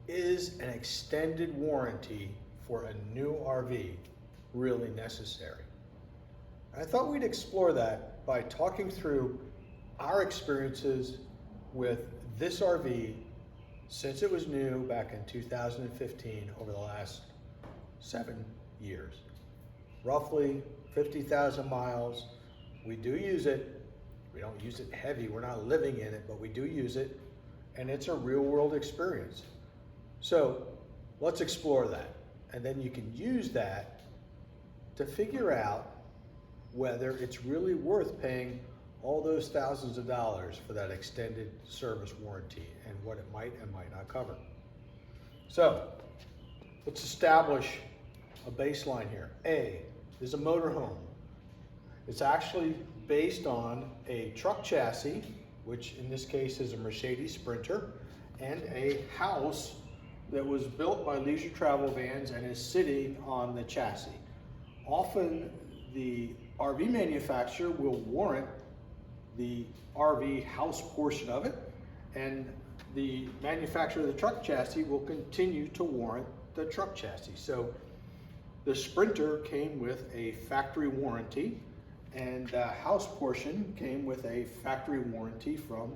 is an extended warranty for a new RV really necessary? I thought we'd explore that by talking through our experiences with this RV since it was new back in 2015 over the last 7 years. Roughly 50,000 miles. We do use it. We don't use it heavy. We're not living in it, but we do use it. And it's a real world experience. So let's explore that. And then you can use that to figure out whether it's really worth paying all those thousands of dollars for that extended service warranty and what it might and might not cover. So let's establish a baseline here. A is a motorhome. It's actually based on a truck chassis, which in this case is a Mercedes Sprinter, and a house that was built by Leisure Travel Vans and is sitting on the chassis. Often the RV manufacturer will warrant the RV house portion of it, and the manufacturer of the truck chassis will continue to warrant the truck chassis. So the Sprinter came with a factory warranty, and the house portion came with a factory warranty from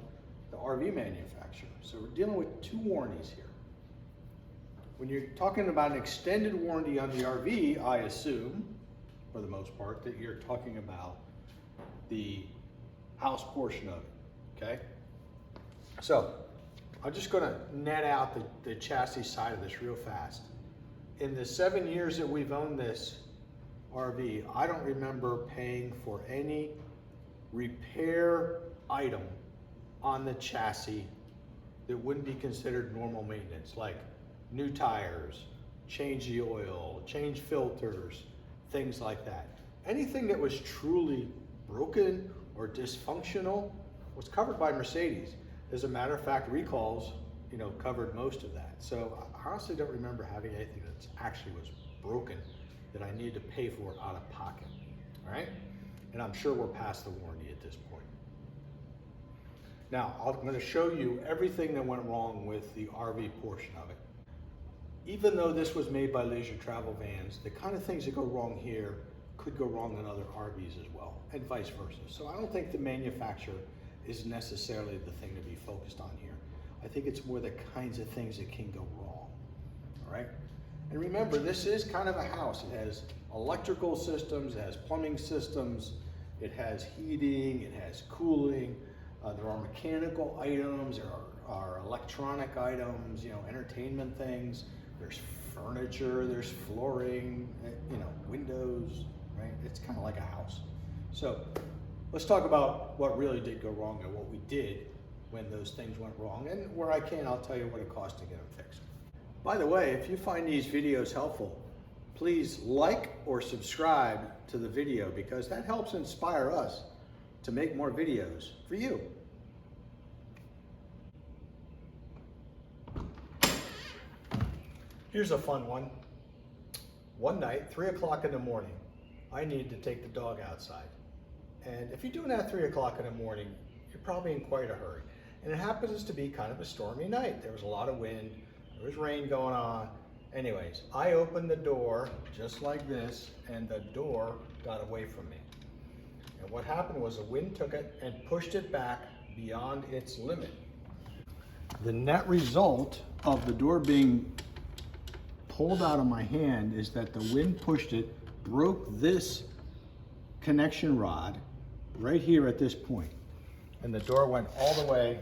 the RV manufacturer. So we're dealing with two warranties here. When you're talking about an extended warranty on the RV, I assume, for the most part, that you're talking about the house portion of it, okay? So I'm just gonna net out the chassis side of this real fast. In the 7 years that we've owned this RV, I don't remember paying for any repair item on the chassis that wouldn't be considered normal maintenance, like new tires, change the oil, change filters, things like that. Anything that was truly broken or dysfunctional was covered by Mercedes. As a matter of fact, recalls, covered most of that. So I honestly don't remember having anything that actually was broken that I needed to pay for out of pocket, all right? And I'm sure we're past the warranty at this point. Now, I'm gonna show you everything that went wrong with the RV portion of it. Even though this was made by Leisure Travel Vans, the kind of things that go wrong here could go wrong in other RVs as well, and vice versa. So I don't think the manufacturer is necessarily the thing to be focused on here. I think it's more the kinds of things that can go wrong, all right? And remember, this is kind of a house. It has electrical systems, it has plumbing systems, it has heating, it has cooling. There are mechanical items, there are electronic items, entertainment things. There's furniture, there's flooring, windows, right? It's kind of like a house. So let's talk about what really did go wrong and what we did when those things went wrong. And where I can, I'll tell you what it costs to get them fixed. By the way, if you find these videos helpful, please like or subscribe to the video, because that helps inspire us to make more videos for you. Here's a fun one. One night, 3 o'clock in the morning, I needed to take the dog outside. And if you're doing that at 3 o'clock in the morning, you're probably in quite a hurry. And it happens to be kind of a stormy night. There was a lot of wind, there was rain going on. Anyways, I opened the door just like this, and the door got away from me. And what happened was the wind took it and pushed it back beyond its limit. The net result of the door being pulled out of my hand is that the wind pushed it, broke this connection rod right here at this point. And the door went all the way,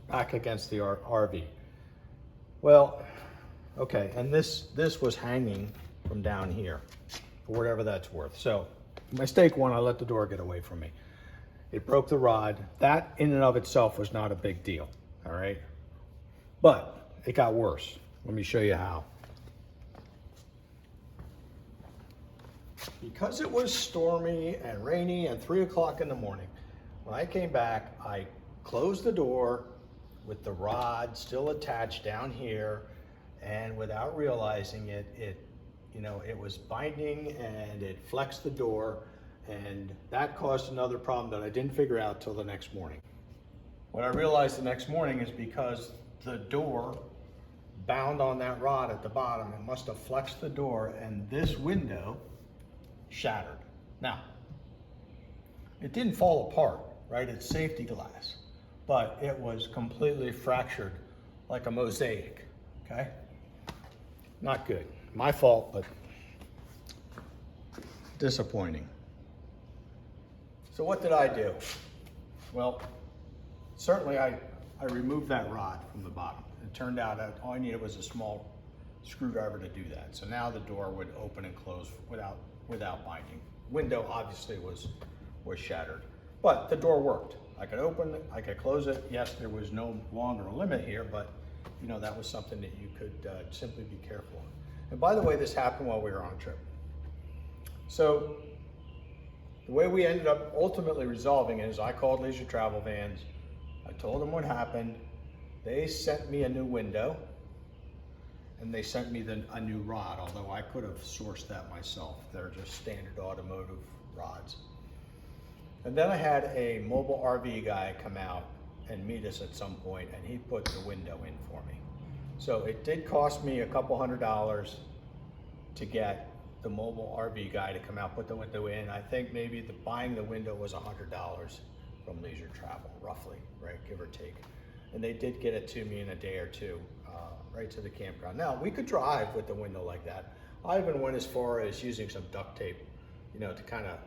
back against the RV. Well, okay, and this was hanging from down here, for whatever that's worth. So, mistake one, I let the door get away from me. It broke the rod. That in and of itself was not a big deal, all right? But it got worse. Let me show you how. Because it was stormy and rainy and 3 o'clock in the morning, when I came back, I closed the door with the rod still attached down here, and without realizing it, it was binding and it flexed the door, and that caused another problem that I didn't figure out till the next morning. What I realized the next morning is because the door bound on that rod at the bottom. It must have flexed the door, and this window shattered. Now, it didn't fall apart, right? It's safety glass, but it was completely fractured like a mosaic, okay? Not good. My fault, but disappointing. So what did I do? Well, certainly I removed that rod from the bottom. It turned out that all I needed was a small screwdriver to do that. So now the door would open and close without binding. Window obviously was shattered, but the door worked. I could open it, I could close it. Yes, there was no longer a limit here, but you know, that was something that you could simply be careful of. And by the way, this happened while we were on trip. So the way we ended up ultimately resolving it is I called Leisure Travel Vans. I told them what happened. They sent me a new window, and they sent me a new rod, although I could have sourced that myself. They're just standard automotive rods. And then I had a mobile RV guy come out and meet us at some point, and he put the window in for me. So it did cost me a couple $100 to get the mobile RV guy to come out, put the window in. I think maybe buying the window was $100 from Leisure Travel, roughly, right, give or take. And they did get it to me in a day or two, right to the campground. Now, we could drive with the window like that. I even went as far as using some duct tape, you know, to kind of,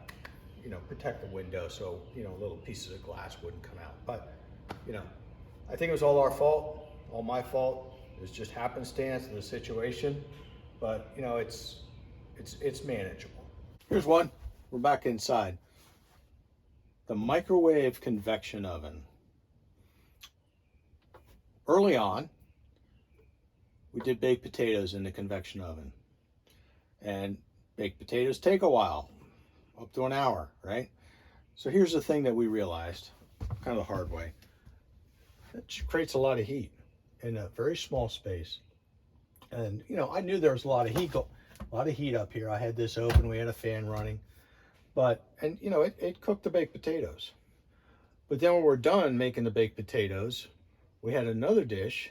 you know, protect the window so, you know, little pieces of glass wouldn't come out. But, you know, I think it was all our fault, all my fault. It was just happenstance of the situation. But, you know, it's manageable. Here's one. We're back inside. The microwave convection oven. Early on, we did baked potatoes in the convection oven. And baked potatoes take a while, up to an hour, right? So here's the thing that we realized, kind of the hard way. It creates a lot of heat in a very small space. And, you know, I knew there was a lot of heat up here. I had this open, we had a fan running. And you know, it cooked the baked potatoes. But then when we're done making the baked potatoes, we had another dish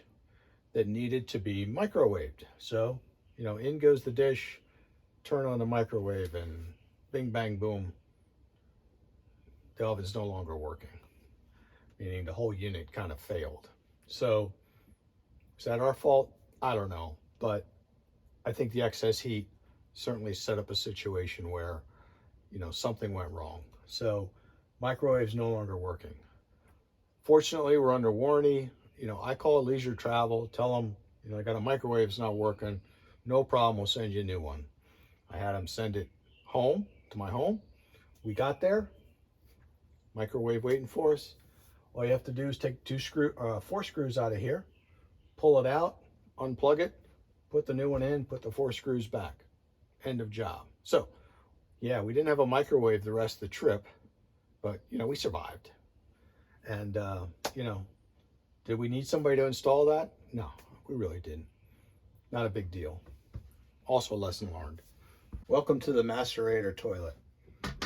that needed to be microwaved. So, you know, in goes the dish, turn on the microwave, and bing, bang, boom, the oven's no longer working, meaning the whole unit kind of failed. So, is that our fault? I don't know. But I think the excess heat certainly set up a situation where, you know, something went wrong. So, microwave's no longer working. Fortunately, we're under warranty. You know, I call Leisure Travel, tell them, you know, I got a microwave, it's not working. No problem, we'll send you a new one. I had them send it home, to my home. We got there, microwave waiting for us. All you have to do is take 4 screws out of here, pull it out, unplug it, put the new one in, put the 4 screws back. End of job. So, yeah, we didn't have a microwave the rest of the trip, but, you know, we survived. And, you know, did we need somebody to install that? No, we really didn't. Not a big deal. Also a lesson learned. Welcome to the macerator toilet.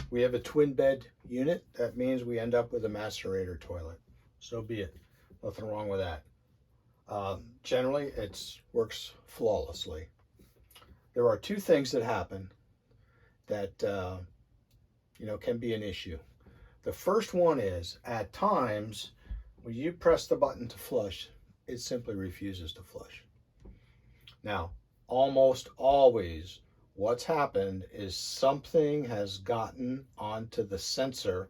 We have a twin bed unit. That means we end up with a macerator toilet. So be it. Nothing wrong with that. Generally, it works flawlessly. There are 2 things that happen that, you know, can be an issue. The first one is, at times, when you press the button to flush, it simply refuses to flush. Now, almost always, what's happened is something has gotten onto the sensor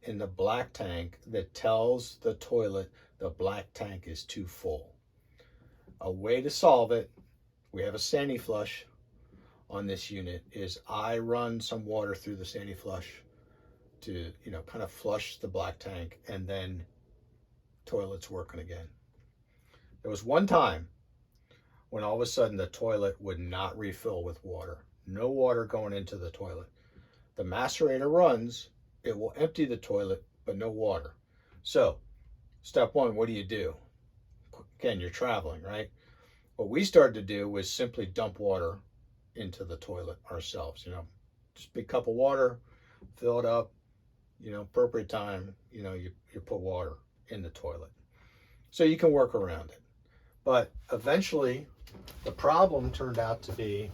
in the black tank that tells the toilet the black tank is too full. A way to solve it, we have a Sandy flush on this unit, is I run some water through the Sandy flush to, you know, kind of flush the black tank, and then toilet's working again. There was one time when all of a sudden the toilet would not refill with water. No water going into the toilet. The macerator runs, it will empty the toilet, but no water. So, step 1, what do? Again, you're traveling, right? What we started to do was simply dump water into the toilet ourselves, you know. Just a big cup of water, fill it up, you know, appropriate time, you know, you put water in the toilet. So you can work around it. But eventually, the problem turned out to be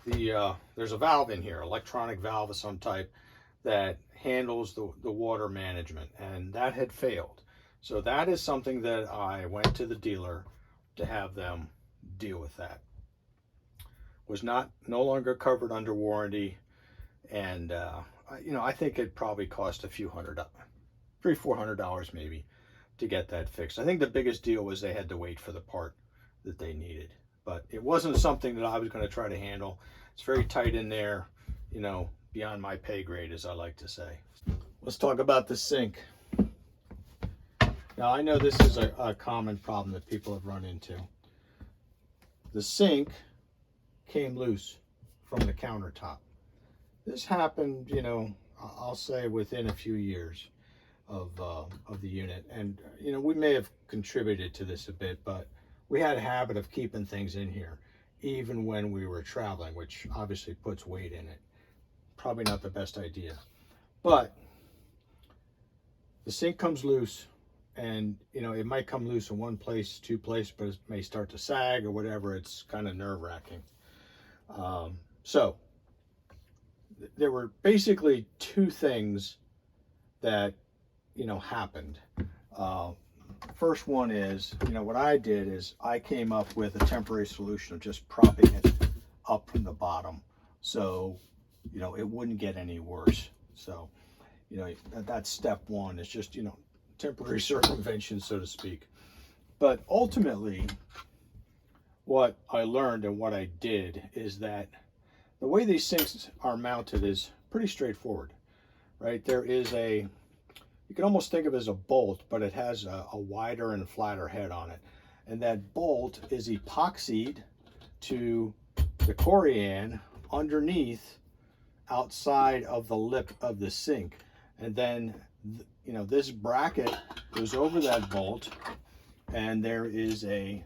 there's a valve in here, electronic valve of some type, that handles the water management, and that had failed. So that is something that I went to the dealer to have them deal with. That was no longer covered under warranty, and I think it probably cost a few hundred, $300-400 maybe, to get that fixed. I think the biggest deal was they had to wait for the part that they needed, but it wasn't something that I was going to try to handle. It's very tight in there, beyond my pay grade, as I like to say. Let's talk about the sink. Now, I know this is a common problem that people have run into. The sink came loose from the countertop. This happened, I'll say within a few years of the unit. And, we may have contributed to this a bit, but we had a habit of keeping things in here, even when we were traveling, which obviously puts weight in it. Probably not the best idea. But the sink comes loose, and it might come loose in one place, two places, but it may start to sag or whatever. It's kind of nerve-wracking. So there were basically two things that happened. First one is, what I did is I came up with a temporary solution of just propping it up from the bottom, so it wouldn't get any worse. So that's step one. It's just temporary circumvention, so to speak. But ultimately, what I learned and what I did is that the way these sinks are mounted is pretty straightforward, right? There is you can almost think of it as a bolt, but it has a wider and flatter head on it. And that bolt is epoxied to the corian underneath, outside of the lip of the sink. And then, this bracket goes over that bolt, and there is a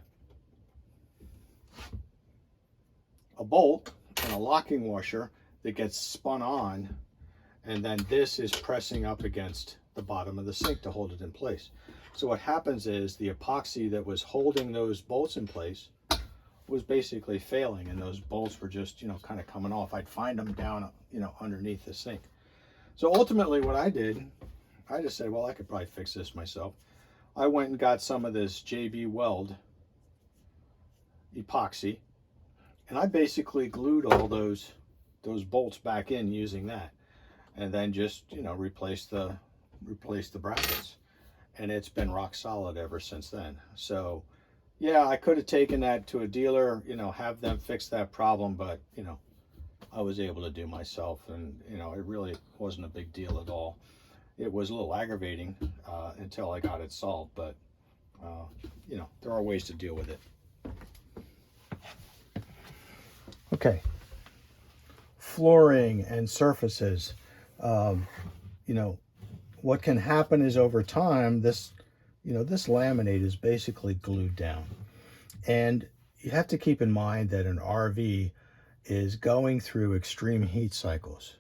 bolt and a locking washer that gets spun on, and then this is pressing up against the bottom of the sink to hold it in place. So what happens is the epoxy that was holding those bolts in place was basically failing, and those bolts were just kind of coming off. I'd find them down underneath the sink. So ultimately what I did, I just said, well, I could probably fix this myself. I went and got some of this JB Weld epoxy, and I basically glued all those bolts back in using that, and then just replace the brackets, and it's been rock solid ever since then. So yeah, I could have taken that to a dealer, have them fix that problem, but I was able to do myself, and it really wasn't a big deal at all. It was a little aggravating until I got it solved, but there are ways to deal with it. Okay, flooring and surfaces. What can happen is over time, this laminate is basically glued down. And you have to keep in mind that an RV is going through extreme heat cycles.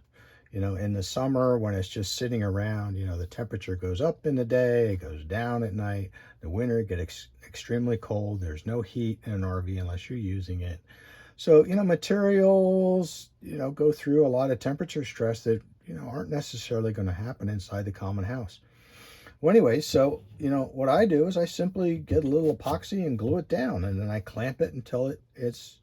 In the summer, when it's just sitting around, the temperature goes up in the day, it goes down at night. The winter, it gets extremely cold. There's no heat in an RV unless you're using it. So, materials, go through a lot of temperature stress that, aren't necessarily going to happen inside the common house. Well, anyway, so, what I do is I simply get a little epoxy and glue it down, and then I clamp it until it's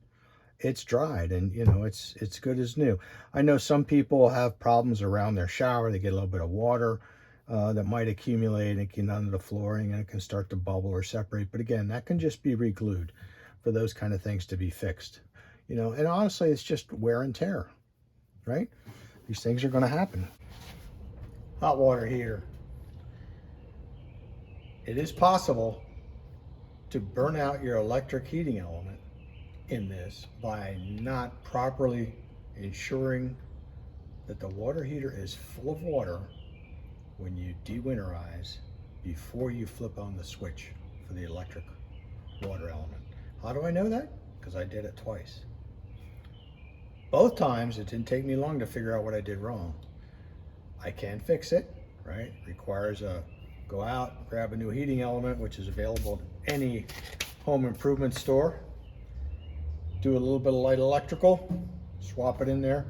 dried, and, it's good as new. I know some people have problems around their shower. They get a little bit of water that might accumulate and get under the flooring, and it can start to bubble or separate. But again, that can just be re-glued for those kind of things to be fixed. And honestly, it's just wear and tear, right? These things are going to happen. Hot water heater. It is possible to burn out your electric heating element in this by not properly ensuring that the water heater is full of water when you dewinterize before you flip on the switch for the electric water element. How do I know that? Because I did it twice. Both times it didn't take me long to figure out what I did wrong. I can fix it, right? Requires a go out, grab a new heating element, which is available any home improvement store. Do a little bit of light electrical, swap it in there,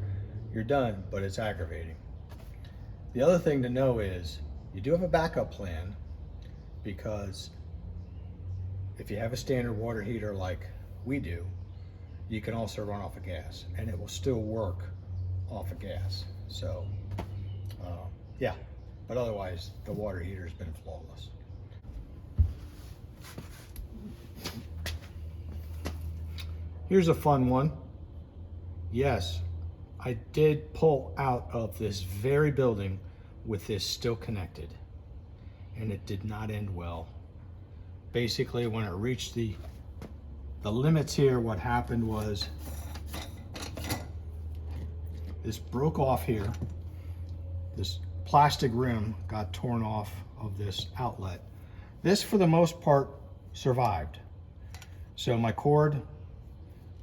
you're done, but it's aggravating. The other thing to know is you do have a backup plan, because if you have a standard water heater like we do, you can also run off of gas and it will still work off of gas. So yeah, but otherwise the water heater has been flawless. Here's a fun one. Yes, I did pull out of this very building with this still connected, and it did not end well. Basically, when it reached the limits here, what happened was this broke off here. This plastic rim got torn off of this outlet. This, for the most part, survived. So my cord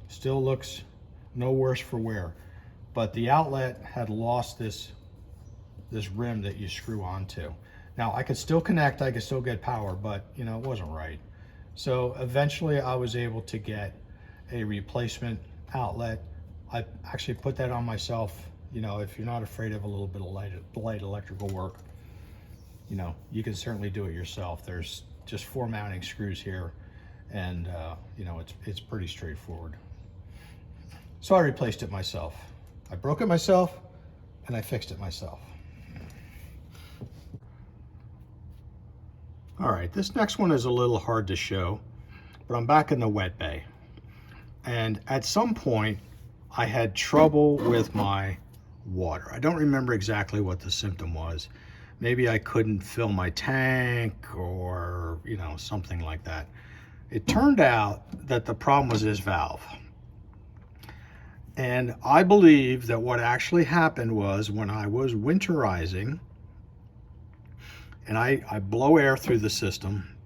still looks no worse for wear, but the outlet had lost this rim that you screw onto. Now I could still connect, I could still get power, but you know, it wasn't right. So eventually I was able to get a replacement outlet. I actually put that on myself. You know, if you're not afraid of a little bit of light electrical work, you know, you can certainly do it yourself. There's just 4 mounting screws here, and you know, it's pretty straightforward. So I replaced it myself. I broke it myself and I fixed it myself. All right, this next one is a little hard to show, but I'm back in the wet bay. And at some point I had trouble with my water. I don't remember exactly what the symptom was. Maybe I couldn't fill my tank, or, you know, something like that. It turned out that the problem was this valve. And I believe that what actually happened was, when I was winterizing, and I blow air through the system,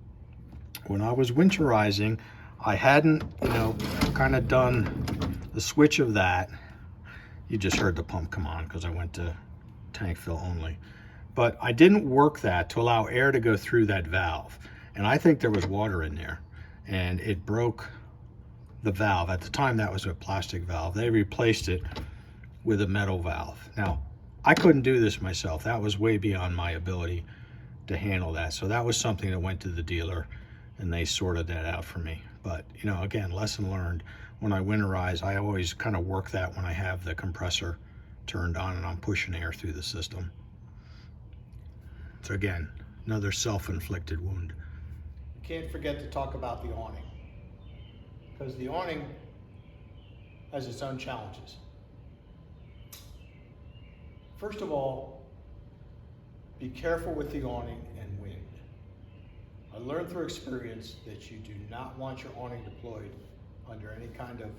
when I was winterizing, I hadn't, you know, kind of done the switch of that. You just heard the pump come on because I went to tank fill only. But I didn't work that to allow air to go through that valve. And I think there was water in there, and it broke the valve. At the time, that was a plastic valve. They replaced it with a metal valve. Now, I couldn't do this myself. That was way beyond my ability to handle that. So that was something that went to the dealer, and they sorted that out for me. But, you know, again, lesson learned. When I winterize, I always kind of work that when I have the compressor turned on and I'm pushing air through the system. So again, another self-inflicted wound. You can't forget to talk about the awning, because the awning has its own challenges. First of all, be careful with the awning and wind. I learned through experience that you do not want your awning deployed under any kind of,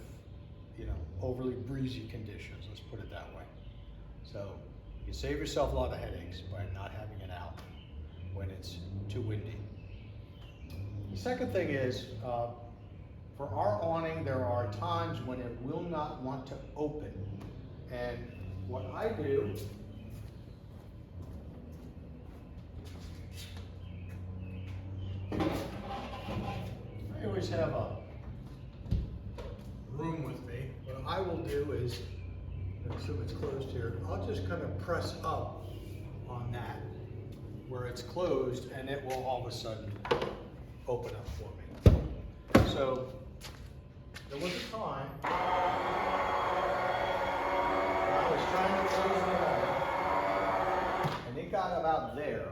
you know, overly breezy conditions, let's put it that way. So you save yourself a lot of headaches by not having it out when it's too windy. The second thing is, for our awning, there are times when it will not want to open. And what I do, I always have a room with me. What I will do is, assume it's closed here, I'll just kind of press up on that where it's closed, and it will all of a sudden open up for me. So there was a time when I was trying to close the awning, and it got about there,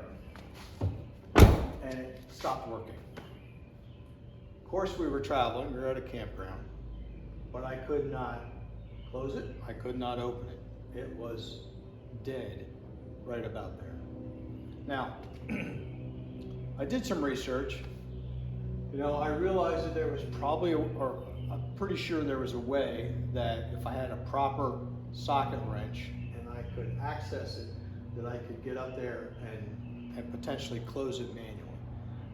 and it stopped working. Of course, we were traveling, we were at a campground, but I could not close it, I could not open it. It was dead right about there. Now, I did some research. You know, I realized that there was probably, or I'm pretty sure there was a way that if I had a proper socket wrench and I could access it, that I could get up there and potentially close it manually.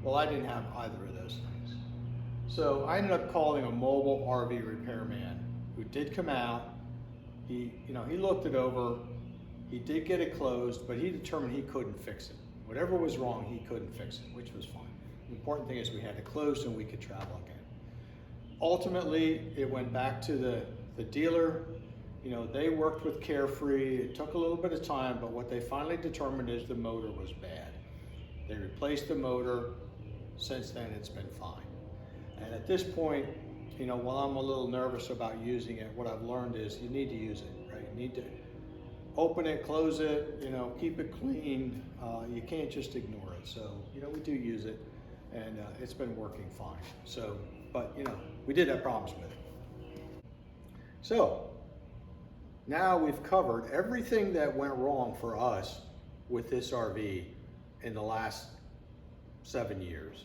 Well, I didn't have either of those things. So I ended up calling a mobile RV repairman who did come out. He looked it over. He did get it closed, but he determined he couldn't fix it. Whatever was wrong, he couldn't fix it, which was fine. The important thing is we had it closed and we could travel again. Ultimately, it went back to the dealer. You know, they worked with Carefree. It took a little bit of time, but what they finally determined is the motor was bad. They replaced the motor. Since then, it's been fine. And at this point, you know, while I'm a little nervous about using it, what I've learned is you need to use it, right? You need to open it, close it, you know, keep it clean. You can't just ignore it. So, you know, we do use it, and it's been working fine. So, but, you know, we did have problems with it. So, now we've covered everything that went wrong for us with this RV in the last 7 years.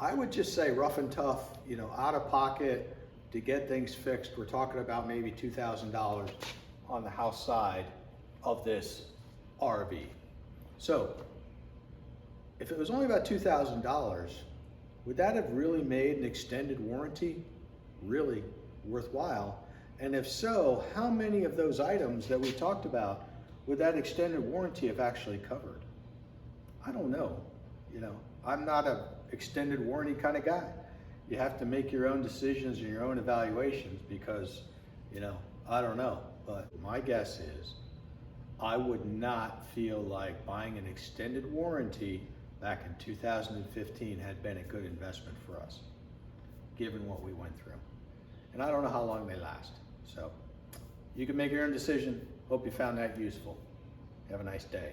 I would just say rough and tough, you know, out of pocket to get things fixed. We're talking about maybe $2,000 on the house side of this RV. So if it was only about $2,000, would that have really made an extended warranty really worthwhile? And if so, how many of those items that we talked about would that extended warranty have actually covered? I don't know. You know, I'm not an extended warranty kind of guy. You have to make your own decisions and your own evaluations because, you know, I don't know. But my guess is I would not feel like buying an extended warranty back in 2015 had been a good investment for us, given what we went through. And I don't know how long they last. So you can make your own decision. Hope you found that useful. Have a nice day.